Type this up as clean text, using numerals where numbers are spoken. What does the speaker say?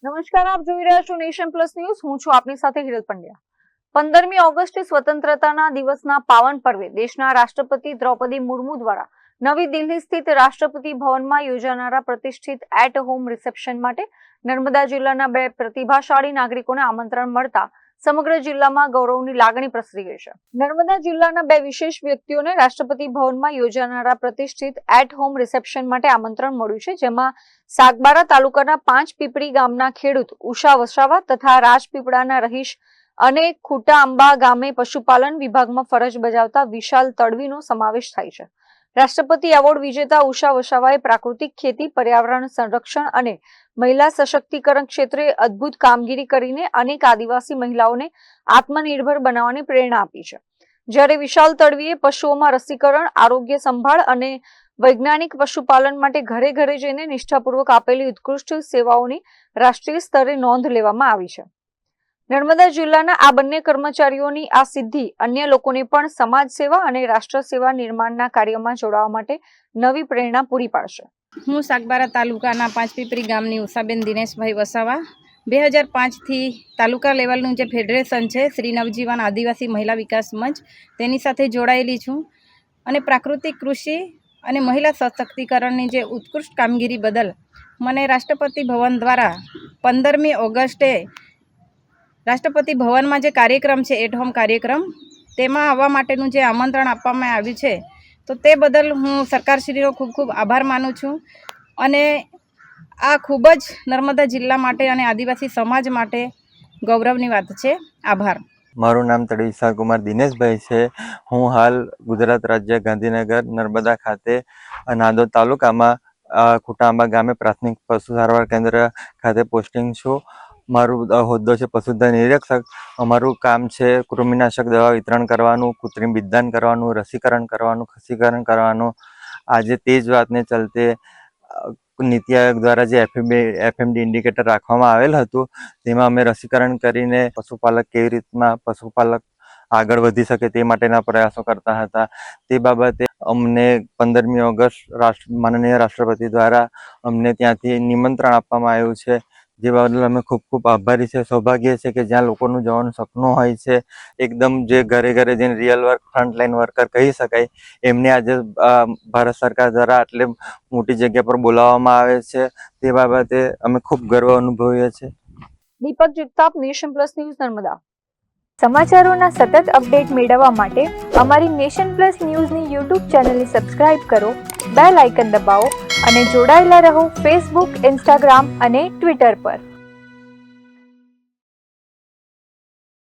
નમસ્કાર, આપ જોઈ રહ્યા છો નેશન પ્લસ ન્યૂઝ. હું છું આપની સાથે હિરલ પંડ્યા. 15મી ઓગસ્ટે સ્વતંત્રતાના દિવસના પાવન પર્વે દેશના રાષ્ટ્રપતિ દ્રૌપદી મુર્મુ દ્વારા નવી દિલ્હી સ્થિત રાષ્ટ્રપતિ ભવનમાં યોજાનારા પ્રતિષ્ઠિત એટ હોમ રિસેપ્શન માટે નર્મદા જિલ્લાના 2 પ્રતિભાશાળી નાગરિકોને આમંત્રણ મળતા સમગ્ર જિલ્લામાં ગૌરવની લાગણી પ્રસરી ગઈ છે. નર્મદા જિલ્લાના 2 વિશેષ વ્યક્તિઓને રાષ્ટ્રપતિ ભવનમાં યોજાનારા પ્રતિષ્ઠિત એટ હોમ રિસેપ્શન માટે આમંત્રણ મળ્યું છે, જેમાં સાગબારા તાલુકાના 5 પીપળી ગામના ખેડૂત ઉષા વસાવા તથા રાજપીપળાના રહીશ અને ખૂટા આંબા ગામે પશુપાલન વિભાગમાં ફરજ બજાવતા વિશાલ તડવીનો સમાવેશ થાય છે. રાષ્ટ્રપતિ એવોર્ડ વિજેતા ઉષા વસાવાએ પ્રાકૃતિક ખેતી, પર્યાવરણ સંરક્ષણ અને મહિલા સશક્તિકરણ ક્ષેત્રે અદ્ભુત કામગીરી કરીને અનેક આદિવાસી મહિલાઓને આત્મનિર્ભર બનાવવાની પ્રેરણા આપી છે. જ્યારે વિશાલ તડવીએ પશુઓમાં રસીકરણ, આરોગ્ય સંભાળ અને વૈજ્ઞાનિક પશુપાલન માટે ઘરે ઘરે જઈને નિષ્ઠાપૂર્વક આપેલી ઉત્કૃષ્ટ સેવાઓની રાષ્ટ્રીય સ્તરે નોંધ લેવામાં આવી છે. નર્મદા જિલ્લાના આ બંને કર્મચારીઓની આ સિદ્ધિ અન્ય લોકોને પણ સમાજ સેવા અને રાષ્ટ્ર સેવા નિર્માણના કાર્યમાં જોડાવા માટે નવી પ્રેરણા પૂરી પાડશે. હું સાગબારા તાલુકાના 5 પીપળી ગામની ઉષાબેન દિનેશભાઈ વસાવા 2005થી તાલુકા લેવલનું જે ફેડરેશન છે શ્રી નવજીવન આદિવાસી મહિલા વિકાસ મંચ તેની સાથે જોડાયેલી છું અને પ્રાકૃતિક કૃષિ અને મહિલા સશક્તિકરણની જે ઉત્કૃષ્ટ કામગીરી બદલ મને રાષ્ટ્રપતિ ભવન દ્વારા 15મી ઓગસ્ટે રાષ્ટ્રપતિ ભવનમાં જે કાર્યક્રમ છે એટ હોમ કાર્યક્રમ તેમાં આવવા માટેનું જે આમંત્રણ આપવામાં આવ્યું છે તો તે બદલ હું સરકારશ્રીનો ખૂબ ખૂબ આભાર માનું છું અને આ ખૂબ જ નર્મદા જિલ્લા માટે અને આદિવાસી સમાજ માટે ગૌરવની વાત છે. આભાર. મારું નામ તડવી વિશાલકુમાર દિનેશભાઈ છે. હું હાલ ગુજરાત રાજ્ય ગાંધીનગર નર્મદા ખાતે નાદોદ તાલુકામાં ખૂટા આંબા ગામે પ્રાથમિક પશુ સારવાર કેન્દ્ર ખાતે પોસ્ટિંગ છું. મારું હોદ્દો છે પશુધન નિરીક્ષક. અમારું કામ છે કૃમિનાશક દવા વિતરણ કરવાનું, કૃત્રિમ બીજદાન કરવાનું, રસીકરણ કરવાનું, ખસીકરણ કરવાનું. આજે તે જ વાતને ચલતે નીતિ આયોગ દ્વારા જે એફએમડી ઇન્ડિકેટર રાખવામાં આવેલ હતું તેમાં અમે રસીકરણ કરીને પશુપાલક કેવી રીતના પશુપાલક આગળ વધી શકે તે માટેના પ્રયાસો કરતા હતા. તે બાબતે અમને 15મી ઓગસ્ટ માનનીય રાષ્ટ્રપતિ દ્વારા અમને ત્યાંથી નિમંત્રણ આપવામાં આવ્યું છે, જે બદલ અમે ખૂબ ખૂબ આભારી છે. સૌભાગ્ય છે કે જ્યાં લોકોનું જવાનું સપનું હોય છે, એકદમ જે ઘરે ઘરે જઈને રિયલ વર્ક ફ્રન્ટલાઈન વર્કર કહી શકાય, એમને આજે ભારત સરકાર દ્વારા આટલે મોટી જગ્યા પર બોલાવવામાં આવે છે. તે બાબતે અમે ખૂબ ગર્વ અનુભવીએ છીએ. Deepak Jagtap, nation plus news, Narmada. સમાચારોના સતત અપડેટ મેળવવા માટે અમારી નેશન પ્લસ ન્યૂઝની યુટ્યુબ ચેનલને સબસ્ક્રાઇબ કરો, બેલ આઇકન દબાવો અને જોડાયેલા રહો ફેસબુક, ઇન્સ્ટાગ્રામ અને ટ્વિટર પર.